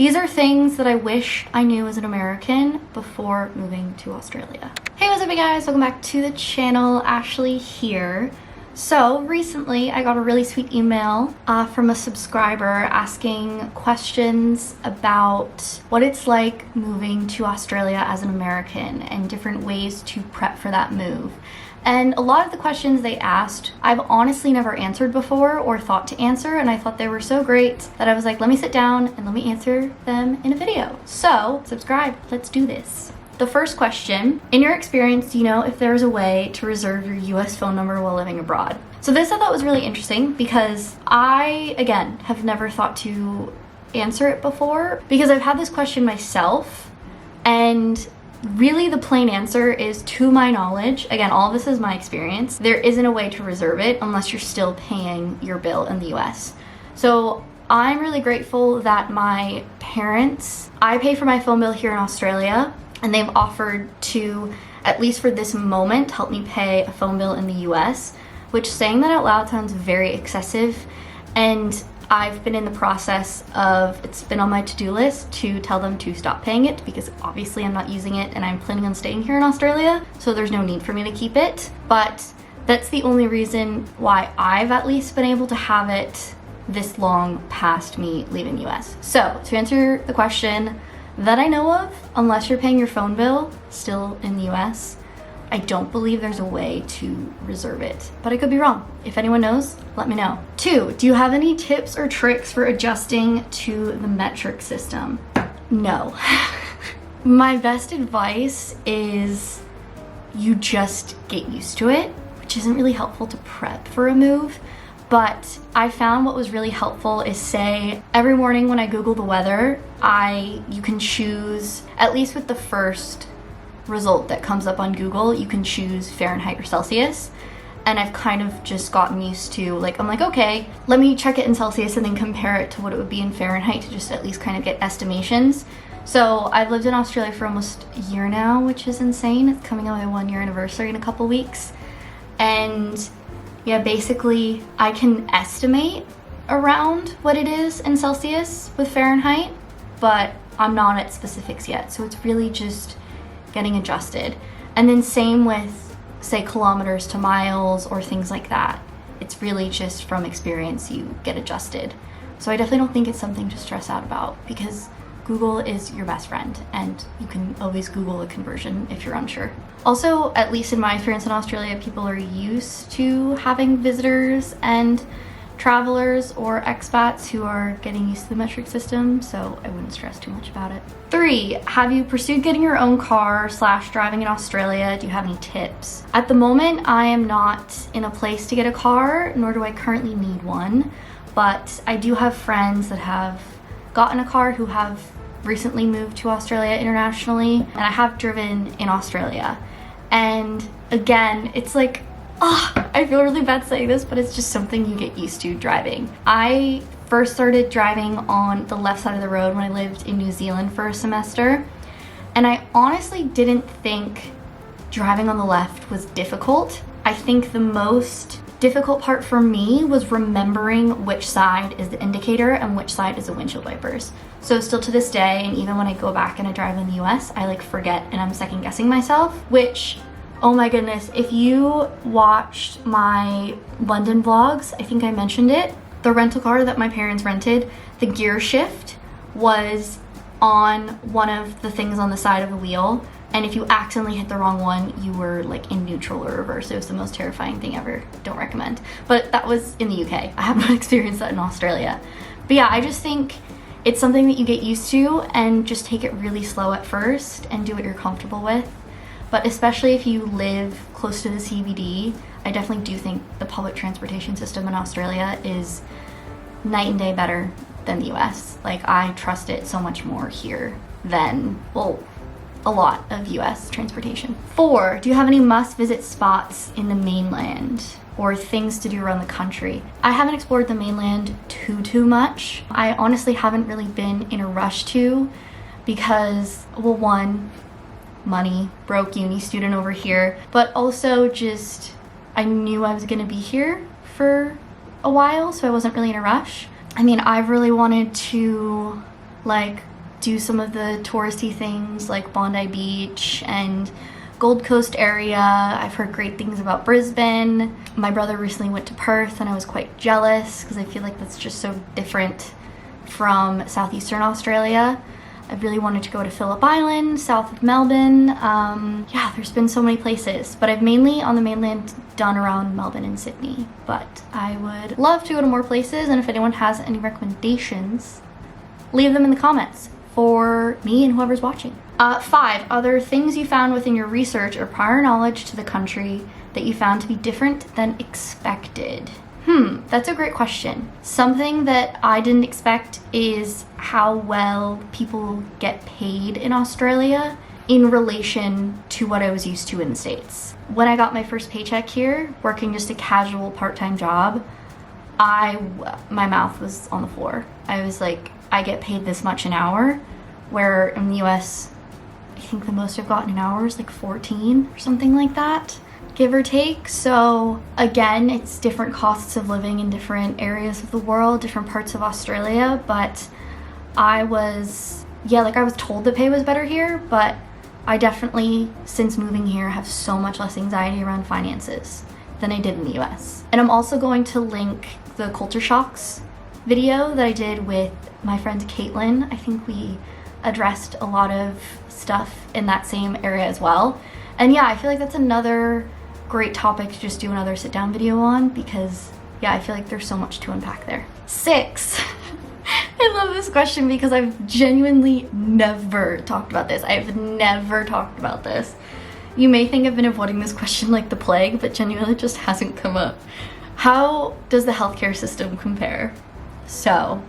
These are things that I wish I knew as an American before moving to Australia. Hey, what's up you guys? Welcome back to the channel. Ashley here. So recently I got a really sweet email from a subscriber asking questions about what it's like moving to Australia as an American and different ways to prep for that move. And a lot of the questions they asked, I've honestly never answered before or thought to answer, and I thought they were so great that I was like, let me sit down and let me answer them in a video. So subscribe, let's do this. The first question, in your experience, do you know if there's a way to reserve your US phone number while living abroad? So this I thought was really interesting because I, again, have never thought to answer it before because I've had this question myself, and really the plain answer is, to my knowledge, again, all of this is my experience, there isn't a way to reserve it unless you're still paying your bill in the US. So I'm really grateful that my parents, I pay for my phone bill here in Australia, and they've offered to, at least for this moment, help me pay a phone bill in the US, which, saying that out loud, sounds very excessive. And I've been in the process of, it's been on my to-do list to tell them to stop paying it because obviously I'm not using it and I'm planning on staying here in Australia, so there's no need for me to keep it. But that's the only reason why I've at least been able to have it this long past me leaving the US. So to answer the question, that I know of, unless you're paying your phone bill still in the US, I don't believe there's a way to reserve it, but I could be wrong. If anyone knows, let me know. 2, do you have any tips or tricks for adjusting to the metric system? No. My best advice is you just get used to it, which isn't really helpful to prep for a move. But I found what was really helpful is, say, every morning when I Google the weather, you can choose, at least with the first result that comes up on Google, you can choose Fahrenheit or Celsius. And I've kind of just gotten used to, like, I'm like, okay, let me check it in Celsius and then compare it to what it would be in Fahrenheit to just at least kind of get estimations. So I've lived in Australia for almost a year now, which is insane. It's coming on my 1-year anniversary in a couple weeks. And yeah, basically I can estimate around what it is in Celsius with Fahrenheit, but I'm not at specifics yet. So it's really just getting adjusted. And then same with, say, kilometers to miles or things like that. It's really just from experience you get adjusted. So I definitely don't think it's something to stress out about because Google is your best friend and you can always Google a conversion if you're unsure. Also, at least in my experience in Australia, people are used to having visitors and travelers or expats who are getting used to the metric system, so I wouldn't stress too much about it. 3, have you pursued getting your own car / driving in Australia? Do you have any tips? At the moment, I am not in a place to get a car, nor do I currently need one, but I do have friends that have gotten a car who have recently moved to Australia internationally, and I have driven in Australia. And again, it's like, I feel really bad saying this, but it's just something you get used to driving. I first started driving on the left side of the road when I lived in New Zealand for a semester, and I honestly didn't think driving on the left was difficult. I think the most difficult part for me was remembering which side is the indicator and which side is the windshield wipers. So still to this day, and even when I go back and I drive in the US, I like forget and I'm second guessing myself, which, oh my goodness, if you watched my London vlogs, I think I mentioned it, the rental car that my parents rented, the gear shift was on one of the things on the side of the wheel, and if you accidentally hit the wrong one, you were like in neutral or reverse. It was the most terrifying thing ever. Don't recommend. But that was in the UK. I have not experienced that in Australia. But yeah, I just think it's something that you get used to and just take it really slow at first and do what you're comfortable with. But especially if you live close to the CBD, I definitely do think the public transportation system in Australia is night and day better than the US. Like, I trust it so much more here than, well, a lot of US transportation. 4, do you have any must-visit spots in the mainland or things to do around the country? I haven't explored the mainland too much. I honestly haven't really been in a rush to because, well, 1, money, broke uni student over here, but also just I knew I was gonna be here for a while, so I wasn't really in a rush. I mean, I've really wanted to like do some of the touristy things like Bondi Beach and Gold Coast area. I've heard great things about Brisbane. My brother recently went to Perth and I was quite jealous because I feel like that's just so different from southeastern Australia. I really wanted to go to Phillip Island, south of Melbourne. Yeah, there's been so many places, but I've mainly on the mainland done around Melbourne and Sydney, but I would love to go to more places, and if anyone has any recommendations, leave them in the comments for me and whoever's watching. 5, are there things you found within your research or prior knowledge to the country that you found to be different than expected? That's a great question. Something that I didn't expect is how well people get paid in Australia in relation to what I was used to in the States. When I got my first paycheck here, working just a casual part-time job, my mouth was on the floor. I was like, I get paid this much an hour, where in the US, I think the most I've gotten an hour is like 14 or something like that, give or take. So again, it's different costs of living in different areas of the world, different parts of Australia, but I was told the pay was better here, but I definitely, since moving here, have so much less anxiety around finances than I did in the US. And I'm also going to link the culture shocks video that I did with my friend Caitlin. I think we addressed a lot of stuff in that same area as well. And yeah, I feel like that's another great topic to just do another sit down video on, because yeah, I feel like there's so much to unpack there. 6. I love this question because I've genuinely never talked about this. I've never talked about this. You may think I've been avoiding this question like the plague, but genuinely it just hasn't come up. How does the healthcare system compare? So,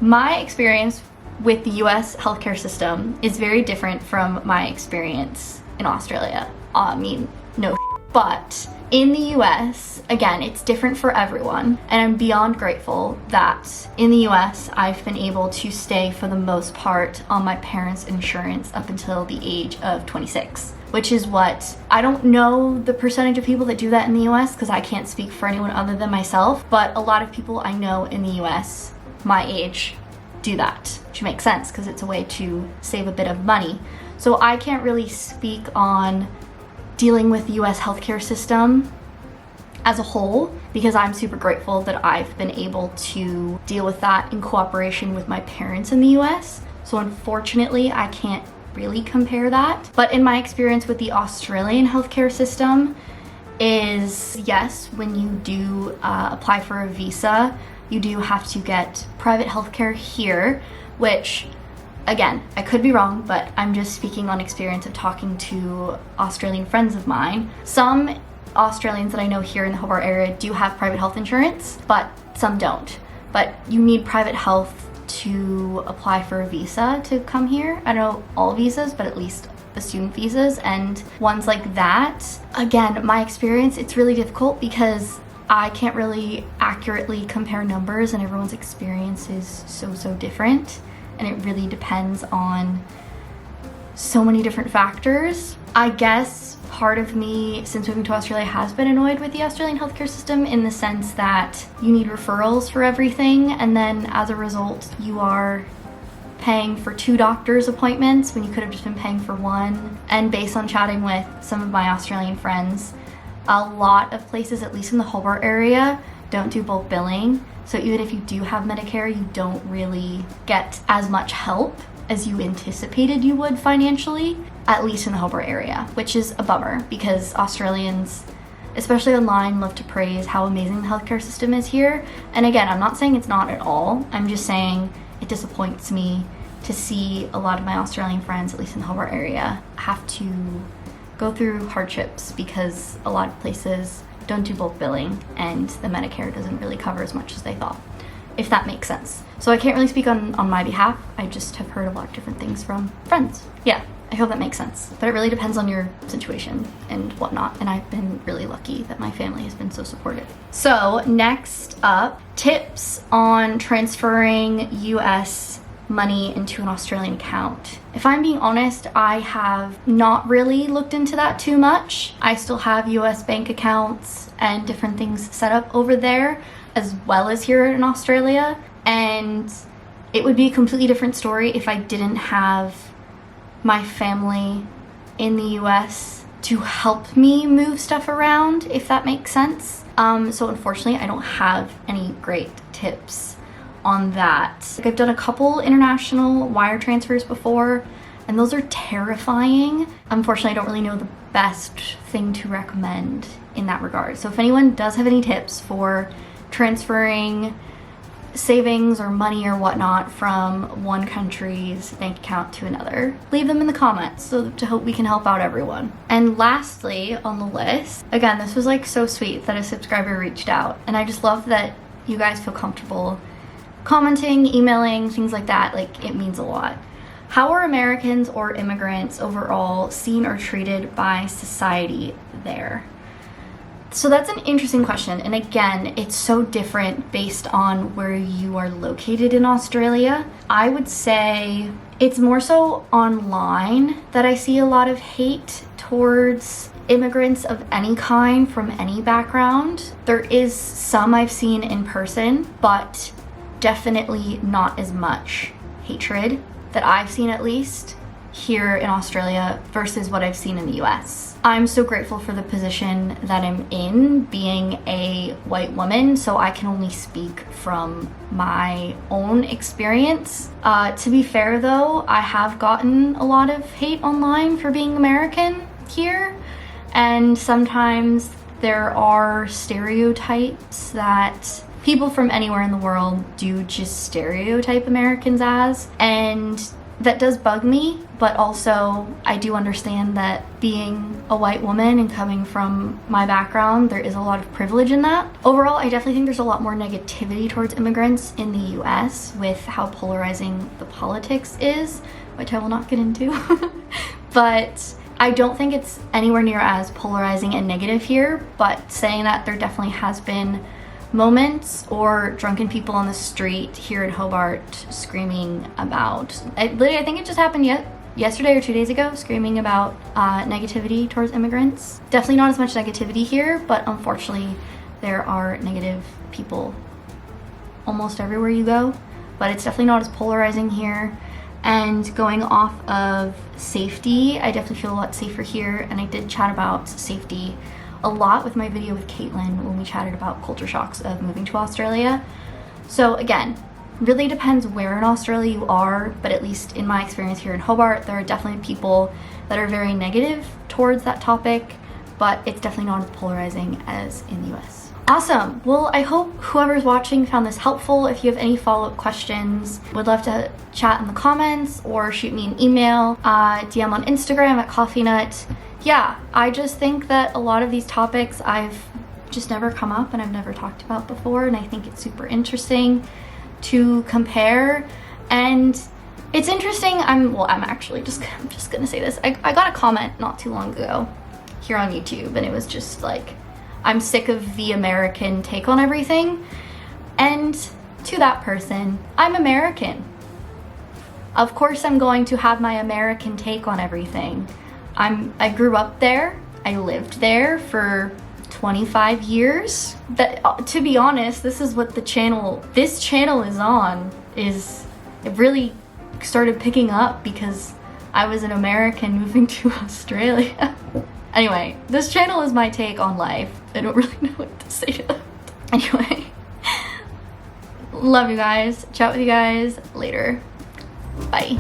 my experience with the US healthcare system is very different from my experience in Australia. I mean, no, but in the US, again, it's different for everyone, and I'm beyond grateful that in the US, I've been able to stay for the most part on my parents' insurance up until the age of 26, which is what, I don't know the percentage of people that do that in the US because I can't speak for anyone other than myself, but a lot of people I know in the US, my age, do that, which makes sense because it's a way to save a bit of money. So I can't really speak on dealing with the US healthcare system as a whole, because I'm super grateful that I've been able to deal with that in cooperation with my parents in the US. So unfortunately, I can't really compare that. But in my experience with the Australian healthcare system is, yes, when you do apply for a visa, you do have to get private healthcare here, which, again, I could be wrong, but I'm just speaking on experience of talking to Australian friends of mine. Some Australians that I know here in the Hobart area do have private health insurance, but some don't. But you need private health to apply for a visa to come here. I don't know all visas, but at least the student visas and ones like that. Again, my experience, it's really difficult because I can't really accurately compare numbers and everyone's experience is so different. And it really depends on so many different factors. I guess part of me, since moving to Australia, has been annoyed with the Australian healthcare system in the sense that you need referrals for everything, and then as a result, you are paying for 2 doctor's appointments when you could have just been paying for 1. And based on chatting with some of my Australian friends, a lot of places, at least in the Hobart area, don't do bulk billing. So even if you do have Medicare, you don't really get as much help as you anticipated you would financially, at least in the Hobart area, which is a bummer because Australians, especially online, love to praise how amazing the healthcare system is here. And again, I'm not saying it's not at all. I'm just saying it disappoints me to see a lot of my Australian friends, at least in the Hobart area, have to go through hardships because a lot of places don't do bulk billing and the Medicare doesn't really cover as much as they thought, if that makes sense. So I can't really speak on my behalf. I just have heard a lot of different things from friends. Yeah, I hope that makes sense. But it really depends on your situation and whatnot. And I've been really lucky that my family has been so supportive. So next up, tips on transferring US money into an Australian account. If I'm being honest, I have not really looked into that too much. I still have US bank accounts and different things set up over there, as well as here in Australia. And it would be a completely different story if I didn't have my family in the US to help me move stuff around, if that makes sense. So unfortunately, I don't have any great tips on that. Like, I've done a couple international wire transfers before, and those are terrifying. Unfortunately, I don't really know the best thing to recommend in that regard. So if anyone does have any tips for transferring savings or money or whatnot from one country's bank account to another, leave them in the comments so to hope we can help out everyone. And lastly on the list, again, this was like so sweet that a subscriber reached out, and I just love that you guys feel comfortable commenting, emailing, things like that. Like, it means a lot. How are Americans or immigrants overall seen or treated by society there? So that's an interesting question, and again, it's so different based on where you are located in Australia. I would say it's more so online that I see a lot of hate towards immigrants of any kind from any background. There is some I've seen in person, but definitely not as much hatred that I've seen, at least here in Australia, versus what I've seen in the US. I'm so grateful for the position that I'm in, being a white woman, so I can only speak from my own experience. To be fair though, I have gotten a lot of hate online for being American here, and sometimes there are stereotypes that people from anywhere in the world do just stereotype Americans as, and that does bug me, but also I do understand that being a white woman and coming from my background, there is a lot of privilege in that. Overall, I definitely think there's a lot more negativity towards immigrants in the US with how polarizing the politics is, which I will not get into. But I don't think it's anywhere near as polarizing and negative here, but saying that, there definitely has been moments or drunken people on the street here in Hobart screaming about, I think it just happened yesterday or 2 days ago, screaming about negativity towards immigrants. Definitely not as much negativity here, but unfortunately there are negative people almost everywhere you go, but it's definitely not as polarizing here. And going off of safety, I definitely feel a lot safer here, and I did chat about safety a lot with my video with Caitlin when we chatted about culture shocks of moving to Australia. So again, really depends where in Australia you are, but at least in my experience here in Hobart, there are definitely people that are very negative towards that topic, but it's definitely not as polarizing as in the US. Awesome. Well, I hope whoever's watching found this helpful. If you have any follow-up questions, would love to chat in the comments or shoot me an email, DM on Instagram at CoffeeNut. Yeah, I just think that a lot of these topics I've just never come up and I've never talked about before, and I think it's super interesting to compare. And it's interesting, I'm just gonna say this. I got a comment not too long ago here on YouTube, and it was just like, I'm sick of the American take on everything. And to that person, I'm American. Of course I'm going to have my American take on everything. I grew up there. I lived there for 25 years. That, to be honest, this is what this channel is on. It really started picking up because I was an American moving to Australia. Anyway, this channel is my take on life. I don't really know what to say to that. Anyway, love you guys. Chat with you guys later. Bye.